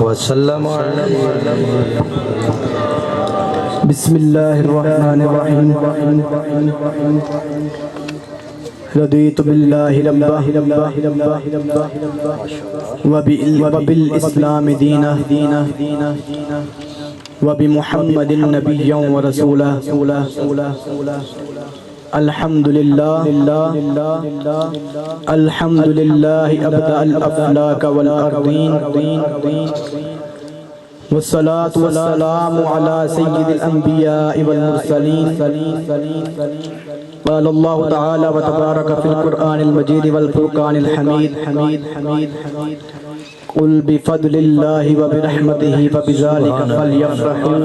وسلم بسم اللہ الرحمن الرحیم رضیت باللہ ربا وبالاسلام دینا وبمحمد نبیا ورسولا الحمدللہ ابدأ الافلاک والارضین والصلاة والسلام على سید الانبیاء والمرسلین قال اللہ تعالی وتبارک فی القرآن المجید والفرقان الحمید قل بفضل اللہ وبرحمتہ فبذلک فلیفرحوا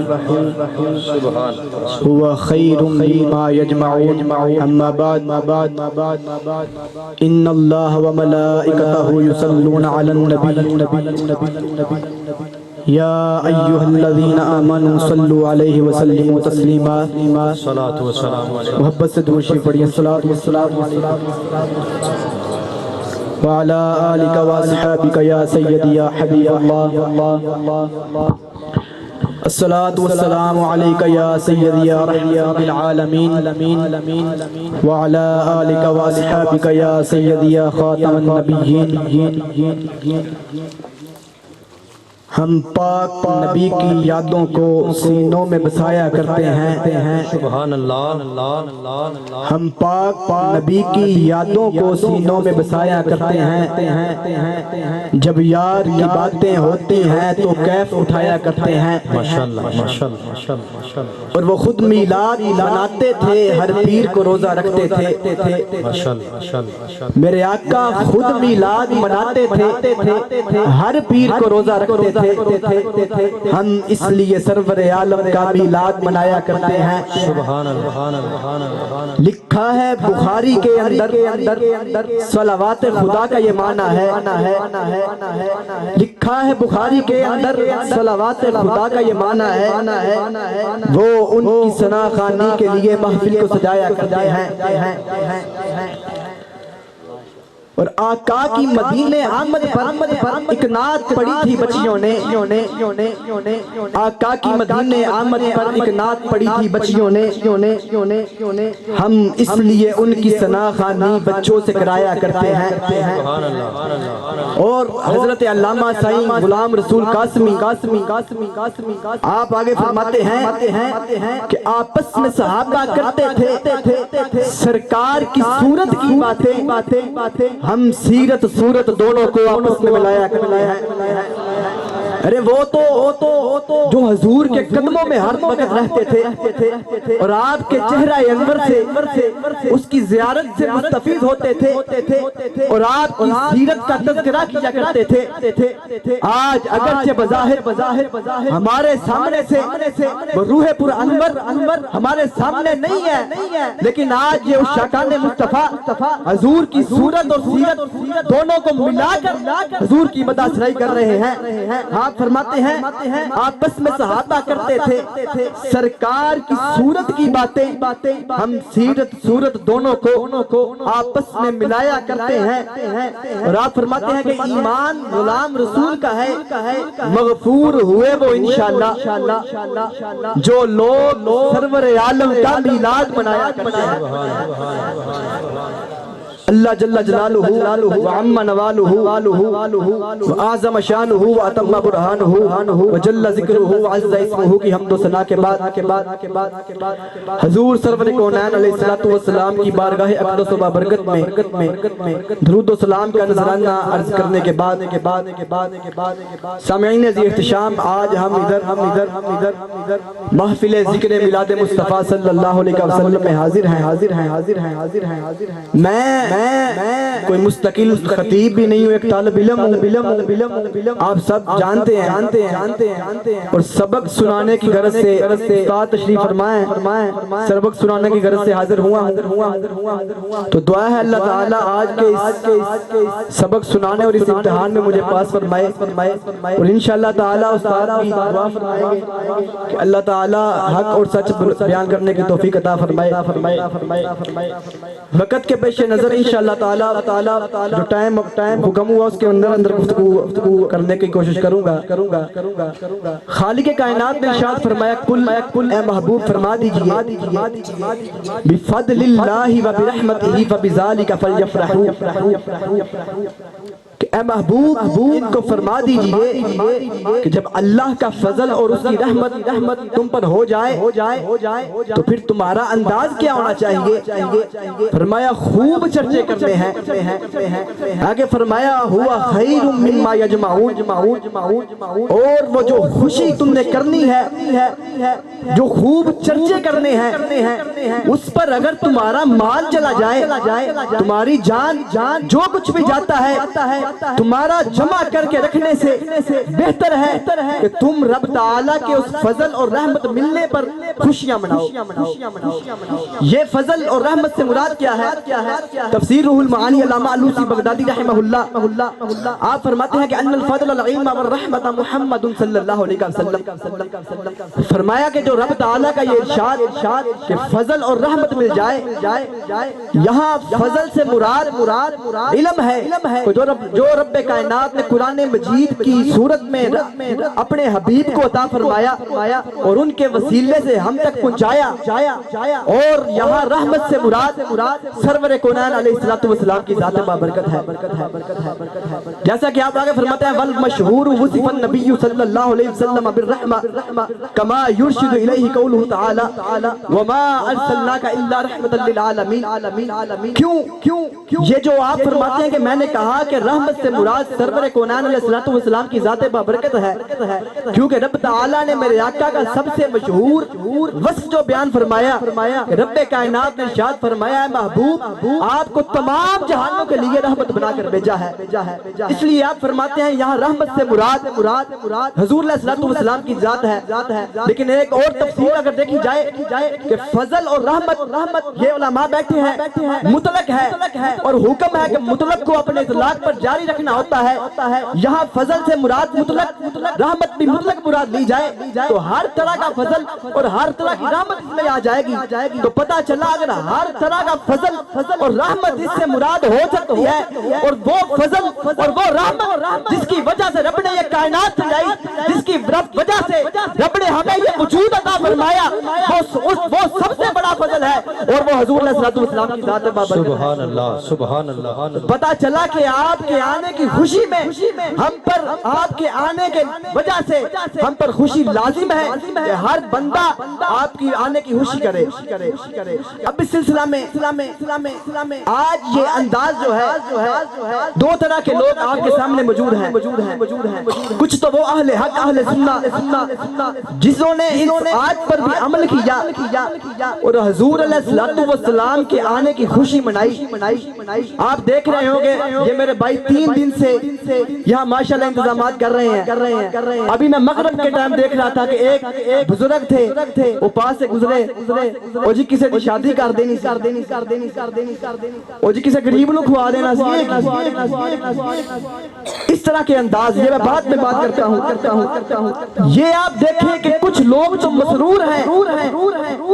هو خیر مما یجمعون اما بعد ان اللہ وملائکتہ یصلون علی النبی یا ایہا الذین آمنوا صلوا علیہ وسلموا تسلیما محبت سے درود شریف پڑھیے الصلاۃ والسلام وعلی آلک واصحابک یا سیدی یا حبیب اللہ الصلاۃ والسلام علیک یا سیدی یا رحمت العالمین وعلی آلک واصحابک یا سیدی یا خاتم النبیین ہم پاک نبی کی یادوں کو سینوں میں بسایا کرتے ہیں سبحان اللہ ہم پاک نبی کی یادوں کو سینوں میں بسایا کرتے ہیں جب یار کی باتیں ہوتی ہیں تو کیف اٹھایا کرتے ہیں ماشاءاللہ اور وہ خود میلاد مناتے تھے ہر پیر کو روزہ رکھتے تھے میرے آقا خود میلاد مناتے تھے ہر پیر کو روزہ رکھتے تھے ہم اس لیے سرور عالم کا میلاد منایا کرتے ہیں سبحان اللہ لکھا ہے بخاری کے اندر صلوات خدا کا یہ معنی ہے لکھا ہے بخاری کے اندر صلوات خدا کا یہ معنی ہے وہ ان کی ثنا خوانی کے لیے محفل کو سجایا کرتے ہیں اور آقا کی مدینے آمد پر ایک نعت پڑھی تھی بچیوں نے آقا کی مدینے آمد پر ایک نعت پڑھی تھی بچیوں نے ہم اس لیے ان کی ثنا خوانی بچوں سے کرایا کرتے ہیں اور حضرت علامہ سعید غلام رسول قاسمی آپ آگے فرماتے ہیں کہ آپس میں صحابہ کرتے تھے سرکار کی صورت کی باتیں ہم سیرت صورت دونوں کو آپس میں ملایا کرتے ہیں ارے وہ تو جو حضور کے قدموں میں ہر وقت رہتے تھے اور آپ کے چہرہ انور سے اس کی زیارت سے مستفید ہوتے تھے اور آپ کی سیرت کا تذکرہ کیا کرتے تھے آج اگرچہ بظاہر ہمارے سامنے سے وہ روح پر انور ہمارے سامنے نہیں ہے لیکن آج یہ اس شاکان مصطفیٰ حضور کی صورت اور سیرت دونوں کو ملا کر حضور کی مدح سرائی کر رہے ہیں آپ فرماتے ہیں آپس میں صحابہ کرتے تھے سرکار کی صورت کی باتیں ہم سیرت صورت دونوں کو آپس میں ملایا کرتے ہیں اور آپ فرماتے ہیں کہ ایمان غلام رسول کا ہے مغفور ہوئے وہ انشاءاللہ جو لوگ سرور عالم کا میلاد منایا کرتے ہیں اللہ جل جلالہ وعم نوالہ وعظم شانہ واتم برہانہ وجل ذکرہ وعز اسمہ کی حمد و ثنا کے بعد حضور سرور کونین علیہ السلام کی بارگاہ اقدس و بابرکت میں درود و سلام کا نذرانہ عرض کرنے کے بعد سامعین ذی احتشام آج ہم ادھر محفل ذکر میلاد مصطفیٰ صلی اللہ علیہ وسلم میں حاضر ہیں میں کوئی مستقل خطیب بھی نہیں ہوں ایک طالب علم آپ سب جانتے ہیں اور سبق سنانے کی غرض سے استاد تشریف فرمائیں سبق سنانے کی غرض سے حاضر ہوا تو دعا ہے اللہ تعالیٰ آج کے سبق سنانے اور اس امتحان میں مجھے پاس فرمائے اور انشاءاللہ تعالیٰ استاد کی دعا فرمائیں گے کہ اللہ تعالیٰ حق اور سچ بیان کرنے کی توفیق عطا فرمائے وقت کے پیش نظر انشاءاللہ تعالی جو ٹائم حکم ہوا اس کے اندر گفتگو کرنے کی کوشش کروں گا۔ خالق کائنات نے ارشاد فرمایا کل اے محبوب فرما دیجئے بفضل اللہ و برحمتہ فبذالک فلیفرحوا، کہ اے محبوب ان کو فرما دیجئے کہ جب اللہ کا فضل اور اس کی رحمت تم پر ہو جائے تو پھر تمہارا انداز کیا ہونا چاہیے؟ فرمایا خوب چرچے کرنے ہیں۔ آگے فرمایا ہوا خیر مما یجمعون، اور وہ جو خوشی تم نے کرنی ہے، جو خوب چرچے کرنے ہیں، اس پر اگر تمہارا مال چلا جائے، تمہاری جان جو کچھ بھی جاتا ہے، تمہارا جمع کر کے رکھنے سے بہتر ہے کہ تم رب تعالیٰ کے اس فضل اور رحمت ملنے پر خوشیاں مناؤ۔ یہ فضل اور رحمت سے مراد کیا ہے؟ تفسیر روح المعانی علامہ علوسی بغدادی رحمہ اللہ آپ فرماتے ہیں کہ ان الفضل العلم والرحمت محمد صلی اللہ علیہ وسلم، فرمایا کہ جو رب تعالیٰ کا یہ ارشاد کہ فضل اور رحمت مل جائے، یہاں فضل سے مراد علم ہے، جو رب کائنات نے قرآن مجید کی صورت میں اپنے حبیب کو عطا فرمایا اور ان کے وسیلے سے ہم تک پہنچایا، اور یہاں رحمت سے مراد سرور کونین علیہ السلام کی ذات بابرکت ہے۔ جیسا کہ آپ آگے فرماتے ہیں والمشہور وصف النبی صلی اللہ علیہ وسلم بالرحمہ کما یرشد الیہ قولہ تعالی وما ارسلناک الا رحمتا للعالمین۔ کیوں یہ جو آپ فرماتے ہیں کہ میں نے کہا کہ رحمت سے مراد سرور کونین علیہ السلام کی ذات بابرکت ہے، کیونکہ رب تعالیٰ نے میرے آقا کا سب سے مشہور وصف جو بیان فرمایا، رب کائنات نے ارشاد فرمایا ہے محبوب آپ کو تمام جہانوں کے لیے رحمت بنا کر بھیجا ہے۔ اس لیے آپ فرماتے ہیں یہاں رحمت سے مراد حضور علیہ السلام کی ذات ہے، لیکن ایک اور تفسیر اگر دیکھی جائے کہ فضل اور رحمت یہ علماء بیٹھے ہیں مطلق ہے، اور حکم ہے کہ مطلق کو اپنے اطلاق پر جاری رکھنا ہوتا ہے۔ یہاں فضل سے مراد مطلق، رحمت بھی مطلق مراد لی جائے تو ہر طرح کا فضل اور ہر طرح کی رحمت اس میں آ جائے گی، تو پتہ چلا اگر ہر طرح کا فضل اور رحمت اس سے مراد ہو سکتی ہے، اور وہ فضل اور وہ رحمت جس کی وجہ سے رب نے یہ کائنات سجائی، جس کی وجہ سے رب نے ہمیں یہ وجود عطا فرمایا، وہ سب سے بڑا فضل ہے، اور وہ حضور علیہ السلام کی ذات بابرکت ہے۔ سبحان اللہ سبحان اللہ۔ پتہ چلا کہ آپ کے آنے کی خوشی میں ہم پر، آپ کے آنے کے وجہ سے ہم پر خوشی لازم ہے کہ ہر بندہ آپ کی آنے کی خوشی کرے۔ اب اس سلسلہ میں آج یہ انداز جو ہے، دو طرح کے لوگ آپ کے سامنے موجود ہیں۔ کچھ تو وہ اہل حق اہل سنہ جسوں نے اس آیت پر بھی عمل کیا اور حضور علیہ السلام کے آنے کی خوشی منائی۔ آپ دیکھ رہے ہوں گے یہ میرے بھائی 3 دن سے یہاں ماشاءاللہ انتظامات کر رہے ہیں۔ ابھی میں مغرب کے ٹائم دیکھ رہا تھا کہ ایک بزرگ تھے، وہ پاس سے گزرے، او جی کسے دی شادی کر دینی، او جی کسے غریب نو کھوا دینا سی، اس طرح کے انداز، یہ میں بعد میں بات کرتا ہوں۔ یہ آپ دیکھیں کہ کچھ لوگ تو مسرور ہیں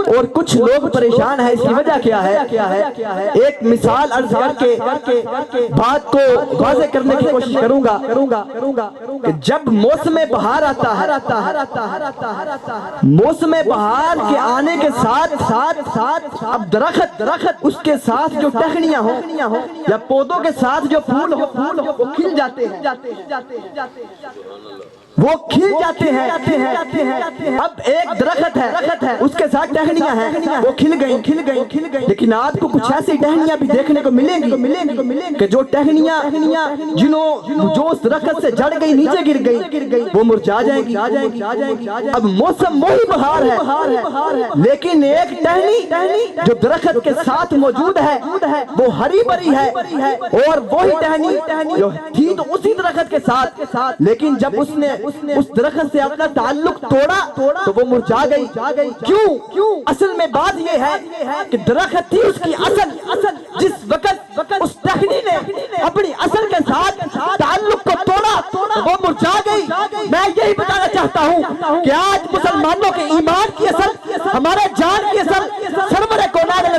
اور کچھ لوگ پریشان ہیں۔ اس کی وجہ کیا ہے؟ ایک مثال عرض کر کے بات کو واضح کرنے کی کوشش کروں گا کہ جب موسم بہار آتا ہے، موسم بہار کے آنے کے ساتھ اب درخت اس کے ساتھ جو ٹہنیاں ہوں یا پودوں کے ساتھ جو پھول ہو وہ کھل جاتے ہیں، وہ کھل جاتے ہیں۔ اب ایک درخت ہے، اس کے ساتھ ٹہنیاں ہیں، وہ کھل گئیں، لیکن آپ کو کچھ ایسی ٹہنیاں بھی دیکھنے کو ملیں گی کہ جو ٹہنیاں جو اس درخت سے جڑ گئی نیچے گر گئی وہ مرجھا جائیں گی۔ اب موسم وہی بہار ہے، لیکن ایک ٹہنی جو درخت کے ساتھ موجود ہے وہ ہری بھری ہے، اور وہی ٹہنی جو تھی تو اسی درخت کے ساتھ، لیکن جب اس نے اس درخت سے اپنا تعلق توڑا تو وہ مرجھا گئی۔ کیوں؟ اصل میں بات یہ ہے کہ درخت تھی اس کی اصل، جس وقت اس ٹہنی نے اپنی اصل کے ساتھ تعلق کو توڑا تو وہ مرجھا گئی۔ میں یہی بتانا چاہتا ہوں کہ آج مسلمانوں کے ایمان کی اصل، ہمارے جان کی اصل سرور کونین علیہ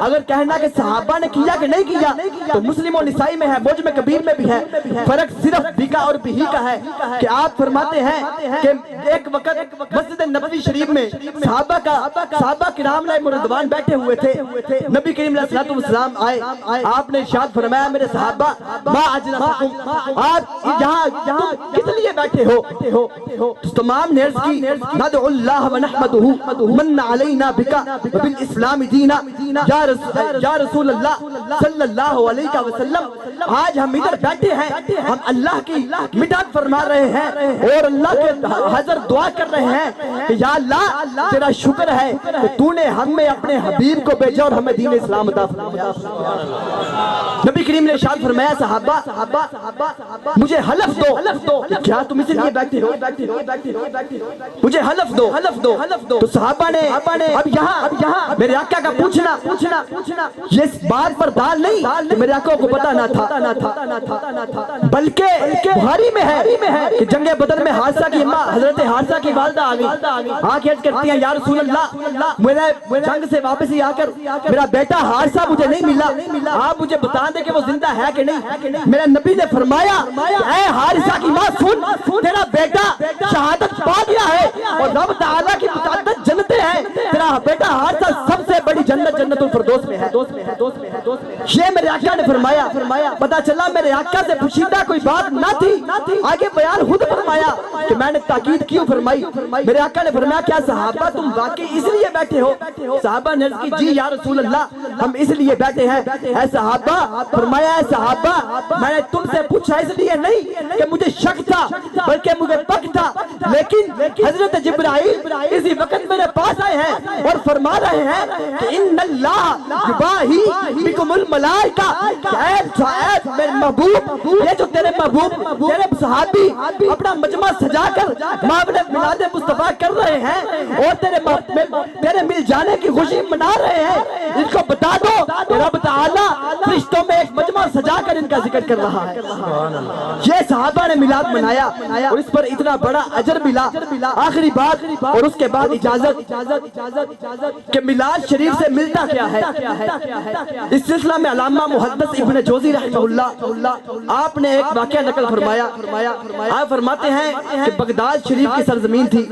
اگر کہنا کہ صحابہ نے کیا کہ نہیں کیا تو مسلم و نسائی میں ہے، معجم کبیر میں بھی ہے، فرق صرف بکا اور بہی کا ہے کہ آپ فرماتے ہیں کہ ایک وقت مسجد نبوی شریف میں صحابہ کرام علیہ رضوان بیٹھے ہوئے تھے، نبی کریم علیہ السلام آئے، آپ نے ارشاد فرمایا میرے صحابہ ما اجلسکم، آپ یہاں کس لیے بیٹھے ہو؟ تمام نے عرض کی ندعو اللہ ونحمدہ من علینا بکا وبالاسلام دینا، یا رسول اللہ صلی اللہ علیہ وسلم آج ہم ادھر بیٹھے ہیں، ہم اللہ کی مداد فرما رہے ہیں اور اللہ کے حضر دعا کر رہے ہیں کہ یا اللہ تیرا شکر ہے کہ تو نے ہمیں اپنے حبیب کو بھیجا اور ہمیں دین اسلام عطا فرمایا۔ نبی کریم نے ارشاد فرمایا صحابہ مجھے حلف دو، کیا تم اس لیے بیٹھے ہو؟ مجھے حلف دو۔ تو صحابہ نے اب یہاں میرے آقا کا پوچھنا یہ اس بات پر دال نہیں کہ میرے آقا کو پتہ نہ تھا، بلکہ بخاری میں ہے کہ جنگ بدر میں حارثہ کی اماں حضرت حارثہ کی والدہ آ گئی، آنکھ عرض کرتی ہیں یا رسول اللہ میرے جنگ سے واپس ہی آ کر میرا بیٹا حارثہ مجھے نہیں ملا، آپ مجھے بتا دیں کہ وہ زندہ ہے کہ نہیں؟ میرے نبی نے فرمایا اے حارثہ کی ماں سن، تیرا بیٹا شہادت پا گیا ہے اور رب تعالیٰ کی متعدد جنتیں ہیں، تیرا بیٹا حارثہ سب سے بڑی جنت جنت الفردوس میں ہے۔ یہ میرے آقا نے فرمایا، پتا چلا میرے آقا سے پوشیدہ کوئی بات نہ تھی، آگے بیان خود فرمایا کہ میں نے تاکید کیوں فرمائی؟ میرے آقا نے فرمایا کیا صحابہ تم واقعی اس لیے بیٹھے ہو؟ صحابہ نے عرض کی جی یا رسول اللہ ہم اس لیے بیٹھے ہیں۔ اے صحابہ فرمایا اے صحابہ میں نے تم سے پوچھا اس لیے نہیں کہ مجھے شک تھا بلکہ مجھے پک تھا، لیکن حضرت جبرائیل اسی وقت میرے پاس آئے ہیں اور فرما رہے ہیں کہ ان اللہ یباہی بکم الملائکہ، اے میرے محبوب یہ جو تیرے محبوب تیرے صحابی اپنا مجمع سجا کر مابن میلاد مصطفیٰ کر رہے ہیں اور تیرے مل جانے کی خوشی منا رہے ہیں، ان کو بتا دو کہ رب تعالیٰ فرشتوں میں ایک مجمع سجا کر ان کا ذکر کر رہا ہے۔ یہ صحابہ نے میلاد منایا اور اس پر اتنا بڑا اجر ملا۔ آخری بات اور اس کے بعد اجازت کہ میلاد شریف سے ملتا کیا ہے؟ اس سلسلہ میں علامہ محدث ابن جوزی رحمہ اللہ آپ نے ایک واقعہ نقل فرمایا، آپ فرماتے ہیں کہ بغداد شریف کی سرزمین تھی،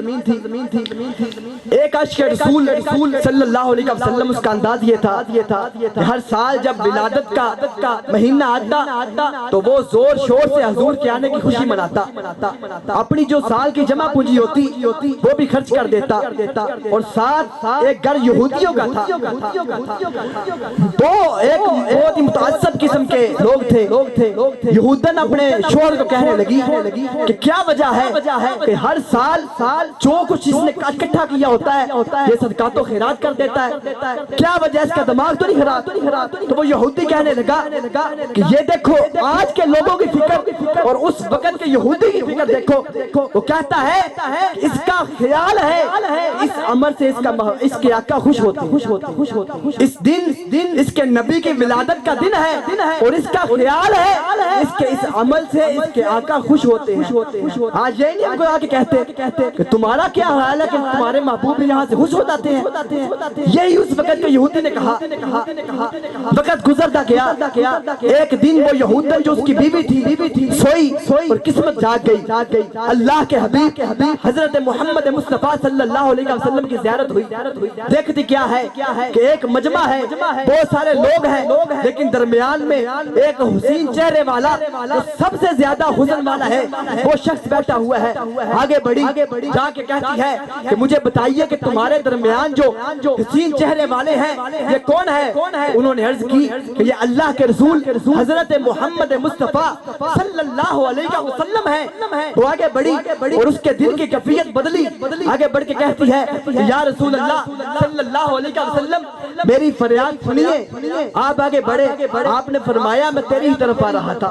ایک عاشق رسول صلی اللہ علیہ وسلم اس کا انداز یہ تھا کہ ہر سال جب ولادت کا مہینہ آتا تو وہ زور شور سے حضور کے آنے کی خوشی مناتا، اپنی جو سال کی جمع پونجی ہوتی وہ بھی خرچ کر دیتا اور ساتھ ایک گھر یہودیوں کا تھا، وہ ایک بہت ہی متعصب قسم کے لوگ تھے۔ یہودن اپنے شوہر کو کہنے لگی کہ کیا وجہ ہے کہ ہر سال جو کچھ اس نے اکٹھا کیا ہوتا ہے یہ صدقات و خیرات کر دیتا ہے، کیا وجہ اس کا دماغ تو نہیں خراب؟ تو وہ یہودی کہنے لگا کہ یہ دیکھو آج کے لوگوں کی فکر اور اس وقت کے یہودی کی فکر دیکھو، وہ کہتا ہے اس کا خیال ہے اس عمل سے اس کے آقا خوش ہوتے، اس دن اس کے نبی کی ولادت کا دن ہے اور اس کا خیال ہے اس عمل سے اس کے آقا خوش ہوتے ہیں۔ آج یہ نہیں ہم کو آکے کہتے کہ تمہارا کیا حال ہے کہ تمہارے محبوب یہاں سے خوش ہو جاتے ہیں؟ یہی اس وقت کے یہودی نے کہا۔ وقت گزرتا گیا، ایک دن وہ یہودن جو اس کی بیوی تھی سوئی اور قسمت جاگ گئی، اللہ کے حبیب حضرت محمد مصطفیٰ صلی اللہ علیہ وسلم کی زیارت ہوئی۔ دیکھتی کیا ہے کہ ایک مجمع ہے، بہت سارے لوگ ہیں، لیکن درمیان میں ایک حسین چہرے والا جو سب سے زیادہ حسن والا ہے وہ شخص بیٹھا ہوا ہے۔ آگے بڑھی جا کے کہتی ہے کہ مجھے بتائیے کہ تمہارے درمیان جو حسین چہرے والے ہیں یہ کون ہے؟ انہوں نے عرض کی کہ یہ اللہ کے رسول حضرت محمد مصطفیٰ صلی اللہ علیہ وسلم ہے۔ وہ آگے بڑھی اور اس کے دل کی کیفیت بدلی، آگے بڑھ کے کہتی ہے یا رسول اللہ صلی اللہ علیہ وسلم میری فریاد سنیے۔ آپ آگے بڑھے، آپ نے فرمایا میں تیری ہی طرف آ رہا تھا۔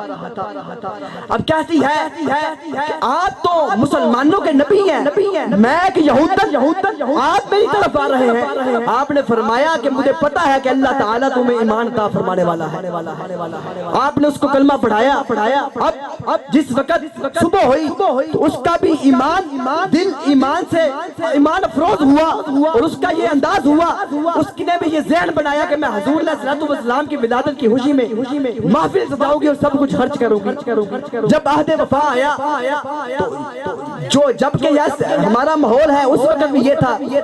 اب کہتی ہے کہ آپ تو مسلمانوں کے نبی ہیں، میں ایک یہودن، آپ میری طرف آ رہے ہیں۔ آپ نے فرمایا کہ مجھے پتا ہے کہ اللہ تعالیٰ تمہیں ایمان عطا فرمانے والا ہے۔ آپ نے اس کو کلمہ پڑھایا۔ اب جس وقت صبح ہوئی تو اس کا بھی دل ایمان سے ایمان افروز ہوا اور اس کا یہ انداز ہوا، اس نے بھی یہ ذہن بنایا کہ میں حضور علیہ الصلوۃ والسلام کی ولادت کی خوشی میں محفل سجاؤں گی اور سب کچھ خرچ کروں گی۔ جب عہد وفا آیا تو جب کہ ہمارا ماحول ہے اس وقت بھی یہ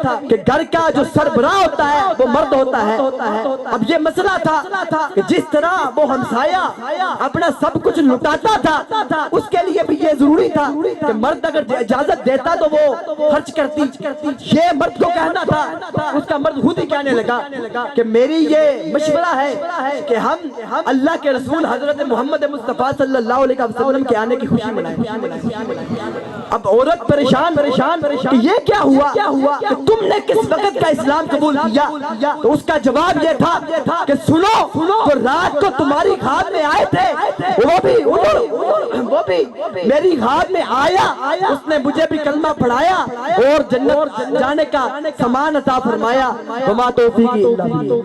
تھا کہ گھر کا جو سربراہ ہوتا ہے وہ مرد ہوتا ہے۔ اب یہ مسئلہ تھا کہ جس طرح وہ ہمسایہ اپنا سب کچھ لٹاتا تھا اس کے لیے بھی یہ ضروری تھا کہ مرد اگر اجازت دیتا تو وہ خرچ کرتی۔ یہ مرد کو کہنا تھا، اس کا مرد خود ہی کہنے لگا کہ میری یہ مشورہ ہے کہ ہم اللہ کے رسول حضرت محمد مصطفیٰ صلی اللہ علیہ وسلم کے آنے کی خوشی منائیں۔ اب عورت پریشان کہ یہ کیا ہوا کہ تم نے کس وقت کا اسلام قبول کیا؟ تو اس کا جواب یہ تھا کہ سنو، تو رات کو تمہاری خواب میں آئے تھے، وہ بھی میری خواب میں آیا، اس نے مجھے بھی کلمہ پڑھایا اور جنت جانے کا سامان عطا فرمایا۔ وما توفیقی الا باللہ۔